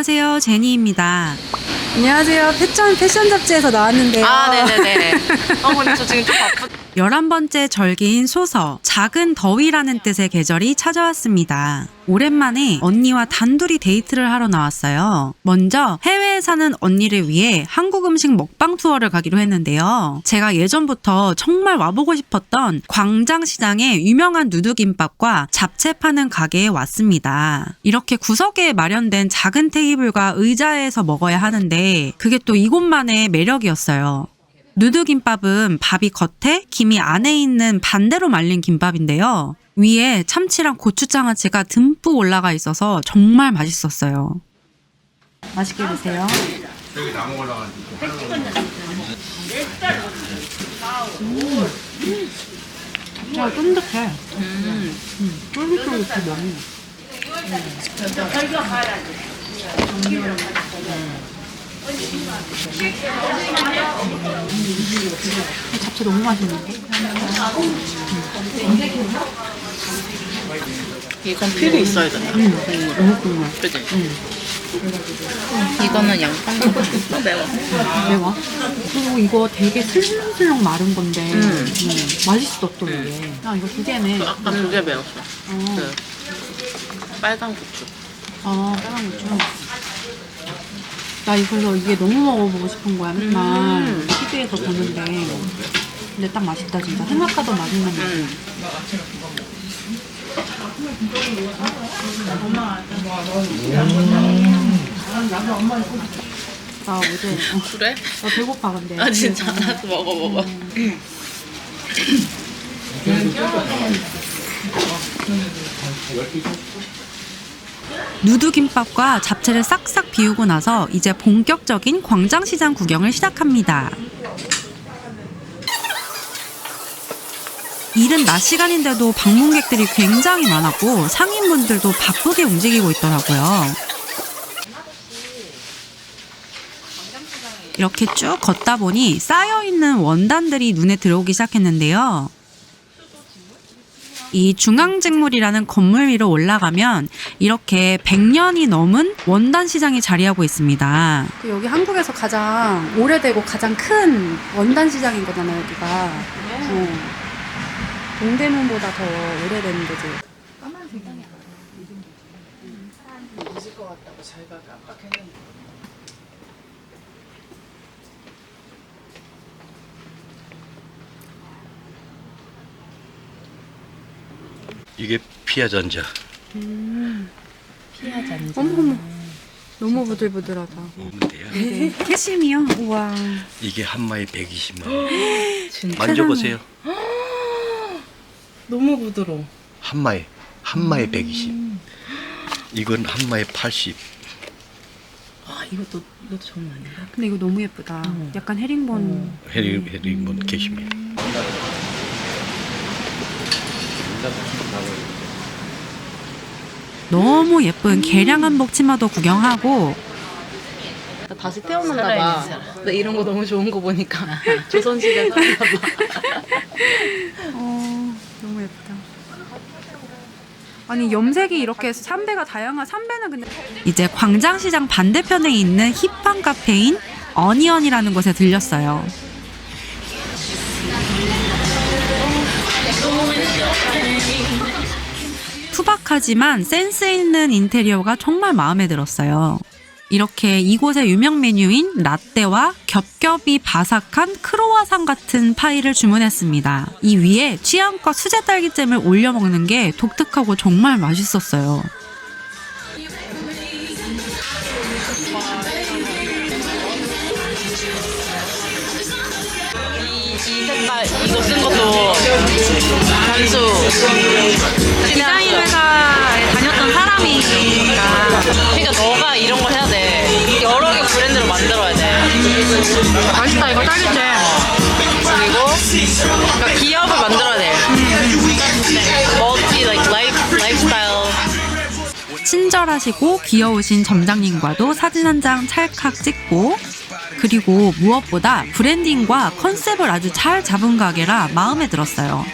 안녕하세요, 제니입니다. 안녕하세요. 패션 잡지에서 나왔는데요. 아, 네네네. 근데 저 지금 좀 바쁜. 11번째 절기인 소서, 작은 더위라는 뜻의 계절이 찾아왔습니다. 오랜만에 언니와 단둘이 데이트를 하러 나왔어요. 먼저 해외에 사는 언니를 위해 한국 음식 먹방 투어를 가기로 했는데요. 제가 예전부터 정말 와보고 싶었던 광장시장의 유명한 누드김밥과 잡채 파는 가게에 왔습니다. 이렇게 구석에 마련된 작은 테이블과 의자에서 먹어야 하는데 그게 또 이곳만의 매력이었어요. 누드김밥은 밥이 겉에, 김이 안에 있는 반대로 말린 김밥인데요. 위에 참치랑 고추장아찌가 듬뿍 올라가 있어서 정말 맛있었어요. 맛있게 드세요. 여기 나무 올라가지고. 진짜 쫀득해. 쫄깃쫄깃해 면이. 잡채 너무 맛있는데? 이건 필요 있어야 된다. 너무 궁금해. 그지? 이거는 양파인가? 매워. 매워? 그리고 이거 되게 슬렁슬렁 마른 건데 맛있어 또 이게. 아 이거 두 개네. 아까 두 개 매웠어. 그 빨간 고추. 아 빨간 고추. 나 그래서 이게 너무 먹어보고 싶은 거야 맨날 TV에서 보는데 근데 딱 맛있다 진짜 생각하던 맛있는 맛. 나 어제 그래? 나 배고파 근데. 아 진짜? 알았어 먹어. 누드김밥과 잡채를 싹싹 비우고 나서 이제 본격적인 광장시장 구경을 시작합니다. 이른 낮 시간인데도 방문객들이 굉장히 많았고 상인분들도 바쁘게 움직이고 있더라고요. 이렇게 쭉 걷다 보니 쌓여있는 원단들이 눈에 들어오기 시작했는데요. 이 중앙직물이라는 건물 위로 올라가면 이렇게 100년이 넘은 원단 시장이 자리하고 있습니다. 여기 한국에서 가장 오래되고 가장 큰 원단 시장인 거잖아요, 여기가. 동대문보다 더 오래된 거지. 이게 피아전자. 어머머. 너무 부들부들하다. 먹으면 돼요. 네. 캐시미어? 우와. 이게 한 마리 120만 원. 만져보세요. 너무 부드러워. 한 마리 120. 이건 한 마리 80. 아 이것도 정말 아닌가? 근데 이거 너무 예쁘다. 약간 헤링본. 헤링본 캐시미어. 너무 예쁜 개량 한복 치마도 구경하고 나 다시 태어난다 봐. 나 이런 거 너무 좋은 거 보니까 조선시대 살나 봐. 너무 예쁘다. 아니 염색이 이렇게 삼배가 다양한 삼배는 근데 이제 광장시장 반대편에 있는 힙한 카페인 어니언이라는 곳에 들렸어요. 투박하지만 센스 있는 인테리어가 정말 마음에 들었어요. 이렇게 이곳의 유명 메뉴인 라떼와 겹겹이 바삭한 크로와상 같은 파이를 주문했습니다. 이 위에 취향껏 수제 딸기잼을 올려 먹는 게 독특하고 정말 맛있었어요. 이 색깔 이거 쓴 것도 단수 디자인 회사에 다녔던 사람이니까 그러니까 너가 이런 걸 해야 돼. 여러 개 브랜드를 만들어야 돼. 맛있다 이거 딸기잼. 그리고 그러니까 기업을 만들어야 돼. 멀티 라이프스타일. 친절하시고 귀여우신 점장님과도 사진 한 장 찰칵 찍고 그리고 무엇보다 브랜딩과 컨셉을 아주 잘 잡은 가게라 마음에 들었어요.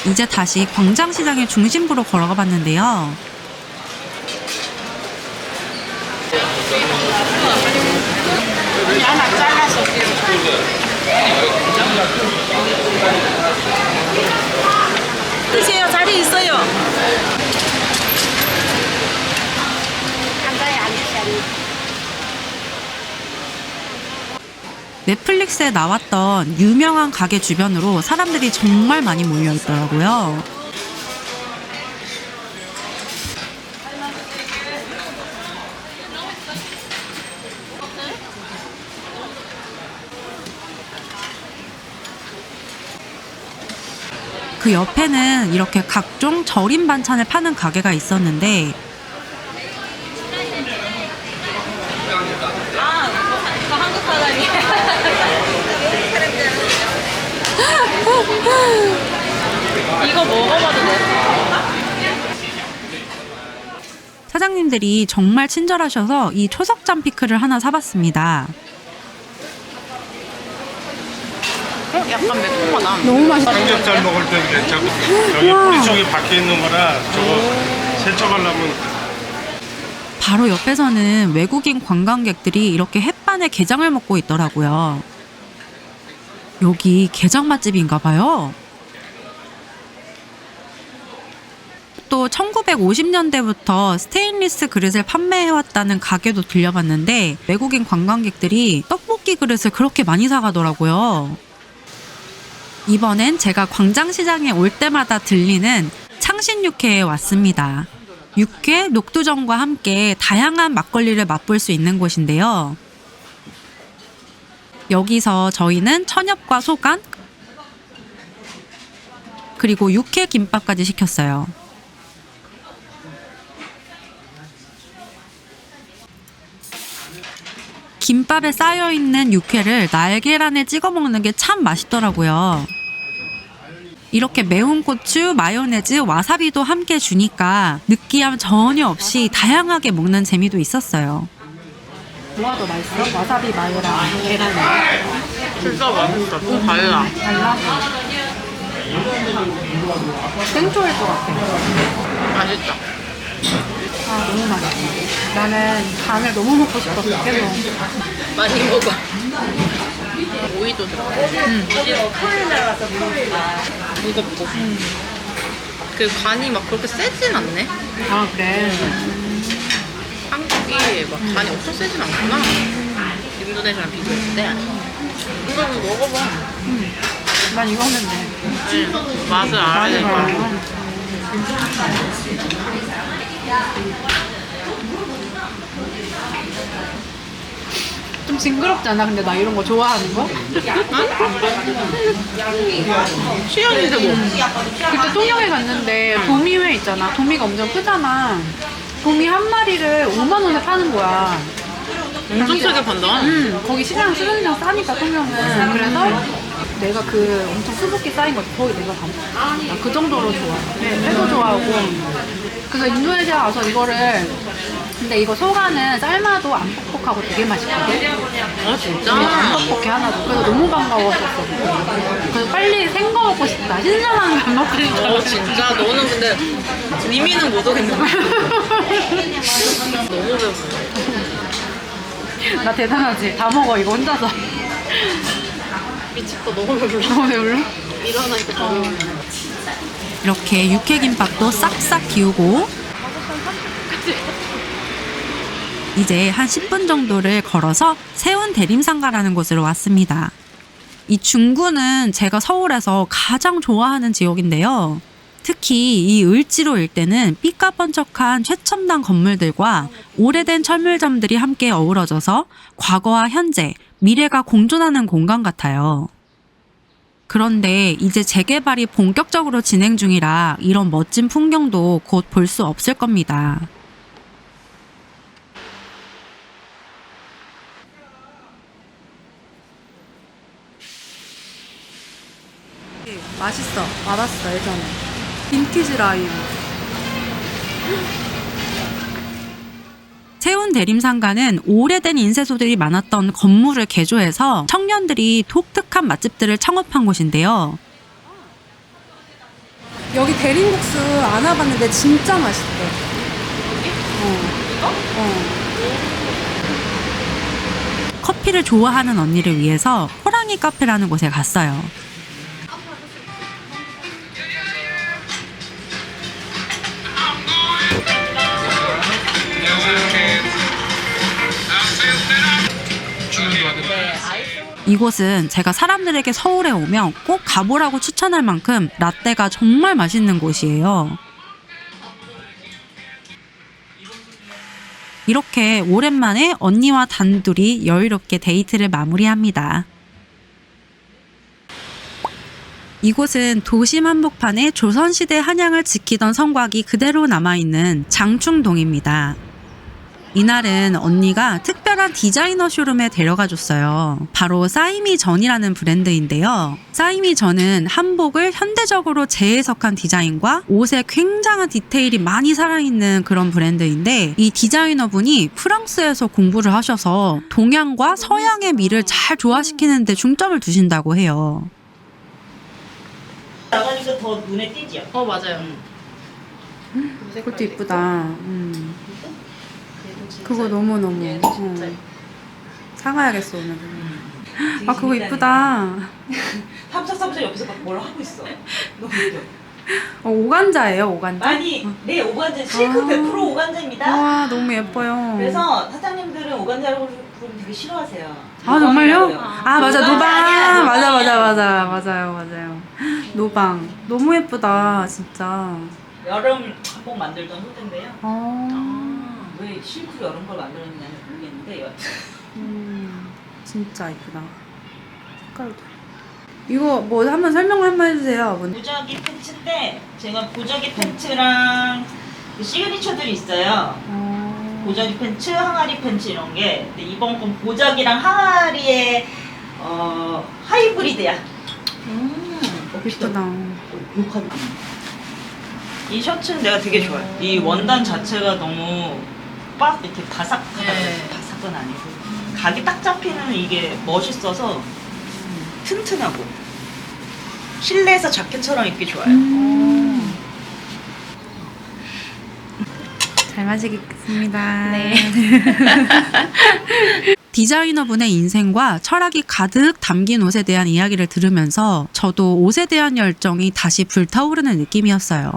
이제 다시 광장시장의 중심부로 걸어가 봤는데요. 드세요. 자리 있어요. 넷플릭스에 나왔던 유명한 가게 주변으로 사람들이 정말 많이 몰려 있더라고요. 그 옆에는 이렇게 각종 절임 반찬을 파는 가게가 있었는데 저 한국 사람이에요. 이거 먹어봐도 돼? 사장님들이 정말 친절하셔서 이 초석잠 피클을 하나 사봤습니다. 약간 매콤하다. 너무 맛있다. 삼겹살 먹을 땐 괜찮고 여기 뿌리 쪽이 밖에 있는 거라 저거 세척하려면 바로 옆에서는 외국인 관광객들이 이렇게 햇반에 게장을 먹고 있더라고요. 여기 게장 맛집인가 봐요. 또 1950년대부터 스테인리스 그릇을 판매해왔다는 가게도 들려봤는데 외국인 관광객들이 떡볶이 그릇을 그렇게 많이 사가더라고요. 이번엔 제가 광장시장에 올 때마다 들리는 창신육회에 왔습니다. 육회, 녹두전과 함께 다양한 막걸리를 맛볼 수 있는 곳인데요. 여기서 저희는 천엽과 소간, 그리고 육회 김밥까지 시켰어요. 김밥에 쌓여있는 육회를 날계란에 찍어 먹는 게 참 맛있더라고요. 이렇게 매운 고추, 마요네즈, 와사비도 함께 주니까 느끼함 전혀 없이 다양하게 먹는 재미도 있었어요. 뭐가 더 맛있어? 와사비 마요랑 계란이. 진짜 맛있다. 좀 달라. 달라? 생초일 것 같아. 맛있다. 아, 너무 맛있어. 나는 간을 너무 먹고 싶었어. 계속. 많이 먹어. 오이도 들어가. 무겁고. 그 간이 막 그렇게 세진 않네. 아, 그래. 한국이 막 간이 엄청 세진 않구나. 인도네시아랑 비교했을 때. 이거 한번 먹어봐. 난 이거 했는데. 맛을 알아야 될 거야. 좀 징그럽지 않아? 근데 나 이런 거 좋아하는 거? 취향인데 뭐. 그때 통영에 갔는데 도미회 있잖아. 도미가 엄청 크잖아. 도미 한 마리를 5만 원에 파는 거야. 엄청 싸게 판다. 거기 시장 수준량 싸니까 통영은. 그래서 내가 그 엄청 수북히 쌓인 거 거의 내가 다 먹어. 나 그 정도로 좋아. 회도 좋아하고. 그래서 인도네시아 가서 이거를 근데 이거 소간은 삶아도 안 퍽퍽하고 되게 맛있거든. 아 진짜? 안 퍽퍽해 하나도. 그래서 너무 반가웠었어. 그래서 빨리 생거 먹고 싶다. 신선한 거 안 먹으니까. 진짜? 너는 근데 의미는 못 오겠는데. 너무 배불러. 나 대단하지. 다 먹어 이거 혼자서. 미쳤다. 너무 배불러. 너무 배불러? 일어나니까 너무 배불러. 이렇게 육회김밥도 싹싹 비우고 이제 한 10분 정도를 걸어서 세운 대림상가라는 곳으로 왔습니다. 이 중구는 제가 서울에서 가장 좋아하는 지역인데요. 특히 이 을지로 일대는 삐까번쩍한 최첨단 건물들과 오래된 철물점들이 함께 어우러져서 과거와 현재, 미래가 공존하는 공간 같아요. 그런데 이제 재개발이 본격적으로 진행 중이라 이런 멋진 풍경도 곧 볼 수 없을 겁니다. 맛있어. 알았어 예전에. 빈티지 라임. 세운 대림상가는 오래된 인쇄소들이 많았던 건물을 개조해서 청년들이 독특한 맛집들을 창업한 곳인데요. 여기 대림국수 안 와봤는데 진짜 맛있대. 커피를 좋아하는 언니를 위해서 호랑이 카페라는 곳에 갔어요. 이곳은 제가 사람들에게 서울에 오면 꼭 가보라고 추천할 만큼 라떼가 정말 맛있는 곳이에요. 이렇게 오랜만에 언니와 단둘이 여유롭게 데이트를 마무리합니다. 이곳은 도심 한복판에 조선시대 한양을 지키던 성곽이 그대로 남아있는 장충동입니다. 이날은 언니가 특별한 디자이너 쇼룸에 데려가 줬어요. 바로 싸이미전이라는 브랜드인데요. 싸이미전은 한복을 현대적으로 재해석한 디자인과 옷에 굉장한 디테일이 많이 살아있는 그런 브랜드인데, 이 디자이너분이 프랑스에서 공부를 하셔서 동양과 서양의 미를 잘 조화시키는 데 중점을 두신다고 해요. 나가니까 더 눈에 띄죠? 맞아요. 그것도 이쁘다. 그거 너무너무. 사가야겠어, 오늘은. 아, 그거 이쁘다. 삼삭삼삭 옆에서 막 뭘 하고 있어. 너무 웃겨. 오간자예요, 오간자? 아니, 네, 오간자, 실크 100% 오간자입니다. 와, 너무 예뻐요. 그래서 사장님들은 오간자라고 부르면 되게 싫어하세요. 아, 정말요? 노방이라고요. 아, 맞아, 노방. 아니야, 노방이야. 맞아요. 노방. 너무 예쁘다, 진짜. 여름 한복 만들던 후드인데요. 왜 실크로 여름 걸 만들었냐는 모르겠는데 여튼. 진짜 예쁘다. 색깔도. 이거 뭐 한번 설명 한번 해주세요. 보자기 팬츠인데 제가 보자기 팬츠랑 그 시그니처들이 있어요. 보자기 팬츠, 항아리 팬츠 이런 게. 근데 이번 건 보자기랑 항아리의 하이브리드야. 예쁘다. 욕하네. 이 셔츠는 내가 되게 좋아해. 이 원단 자체가 너무 빡 이렇게 바삭하다. 바삭은 아니고 각이 딱 잡히는 이게 멋있어서 튼튼하고 실내에서 자켓처럼 입기 좋아요. 잘 마시겠습니다. 네. 디자이너분의 인생과 철학이 가득 담긴 옷에 대한 이야기를 들으면서 저도 옷에 대한 열정이 다시 불타오르는 느낌이었어요.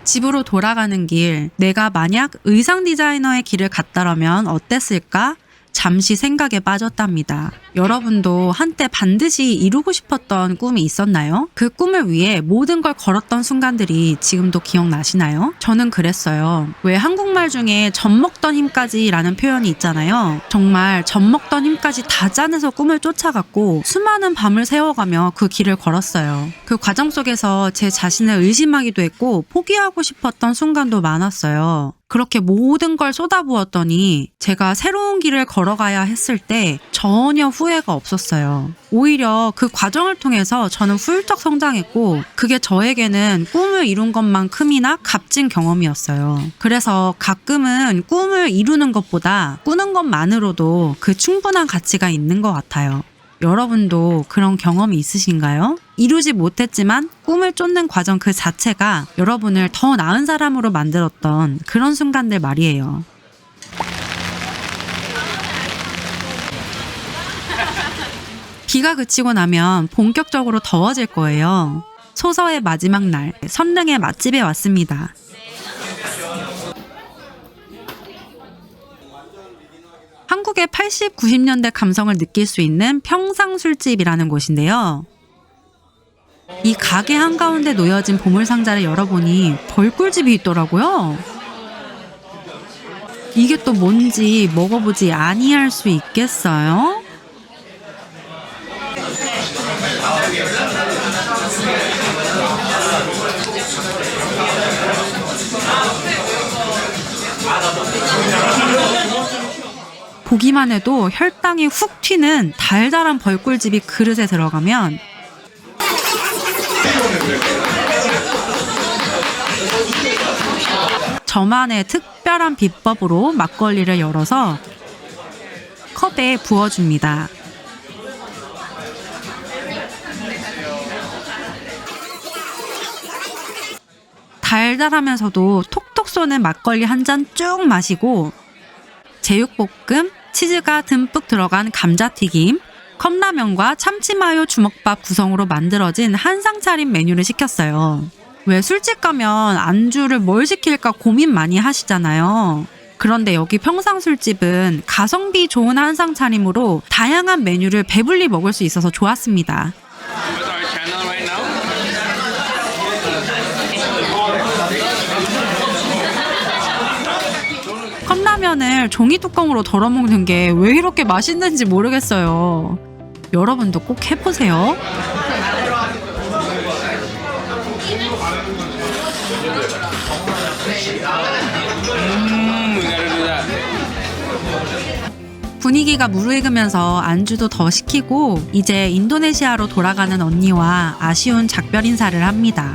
집으로 돌아가는 길, 내가 만약 의상 디자이너의 길을 갔다라면 어땠을까? 잠시 생각에 빠졌답니다. 여러분도 한때 반드시 이루고 싶었던 꿈이 있었나요? 그 꿈을 위해 모든 걸 걸었던 순간들이 지금도 기억나시나요? 저는 그랬어요. 왜 한국말 중에 젖먹던 힘까지 라는 표현이 있잖아요. 정말 젖먹던 힘까지 다 짜내서 꿈을 쫓아갔고 수많은 밤을 새워가며 그 길을 걸었어요. 그 과정 속에서 제 자신을 의심하기도 했고 포기하고 싶었던 순간도 많았어요. 그렇게 모든 걸 쏟아부었더니 제가 새로운 길을 걸어가야 했을 때 전혀 후회가 없었어요. 오히려 그 과정을 통해서 저는 훌쩍 성장했고 그게 저에게는 꿈을 이룬 것만큼이나 값진 경험이었어요. 그래서 가끔은 꿈을 이루는 것보다 꾸는 것만으로도 그 충분한 가치가 있는 것 같아요. 여러분도 그런 경험이 있으신가요? 이루지 못했지만 꿈을 쫓는 과정 그 자체가 여러분을 더 나은 사람으로 만들었던 그런 순간들 말이에요. 비가 그치고 나면 본격적으로 더워질 거예요. 소서의 마지막 날, 선릉의 맛집에 왔습니다. 한국의 80, 90년대 감성을 느낄 수 있는 평상술집이라는 곳인데요. 이 가게 한가운데 놓여진 보물상자를 열어보니 벌꿀집이 있더라고요. 이게 또 뭔지 먹어보지 아니할 수 있겠어요? 보기만 해도 혈당이 훅 튀는 달달한 벌꿀집이 그릇에 들어가면 저만의 특별한 비법으로 막걸리를 열어서 컵에 부어줍니다. 달달하면서도 톡톡 쏘는 막걸리 한 잔 쭉 마시고 제육볶음, 치즈가 듬뿍 들어간 감자튀김, 컵라면과 참치마요 주먹밥 구성으로 만들어진 한상 차림 메뉴를 시켰어요. 왜 술집 가면 안주를 뭘 시킬까 고민 많이 하시잖아요. 그런데 여기 평상술집은 가성비 좋은 한상 차림으로 다양한 메뉴를 배불리 먹을 수 있어서 좋았습니다. 컵라면을 종이 뚜껑으로 덜어먹는 게 왜 이렇게 맛있는지 모르겠어요. 여러분도 꼭 해보세요. 분위기가 무르익으면서 안주도 더 시키고 이제 인도네시아로 돌아가는 언니와 아쉬운 작별 인사를 합니다.